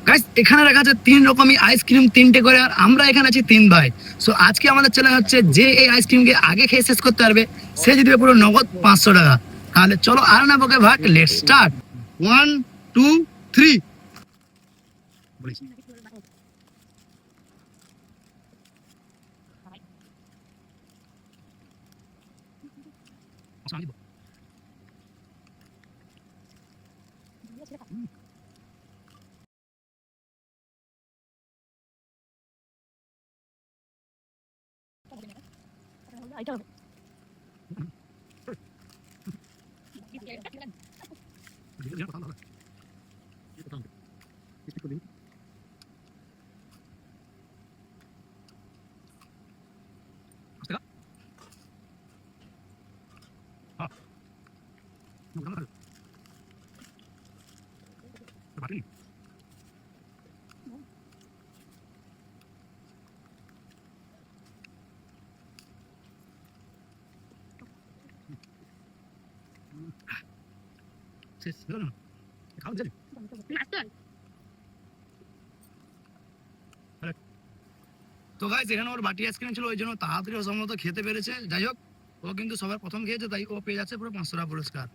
Guys এখানে রাখা আছে 3 রকমই আইসক্রিম, 3টে করে, আর আমরা এখানে আছি 3 ভাই। সো আজকে আমাদের চ্যালেঞ্জ হচ্ছে যে এই আইসক্রিমকে আগে খেয়ে শেষ করতে পারবে সে জিতবে পুরো নগদ 500 টাকা। তাহলে চলো আর না বকে ভাগ, লেটস স্টার্ট। 1 2 3। তো গাইস এখানে ওর বাটি আইসক্রিম ছিল, ওই জন্য তাড়াতাড়ি অসম্ভবত খেতে পেরেছে। যাই হোক, ও কিন্তু সবার প্রথম খেয়েছে, তাই ও পেয়ে যাচ্ছে পুরো 500 টাকা পুরস্কার।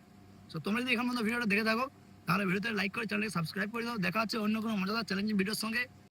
তো তোমরা যদি এখন মতো ভিডিওটা দেখে থাকো তাহলে ভিডিওতে লাইক করে চ্যানেলকে সাবস্ক্রাইব করে দাও। দেখা হচ্ছে অন্য কোনো মজাদার চ্যালেঞ্জিং ভিডিওর সঙ্গে।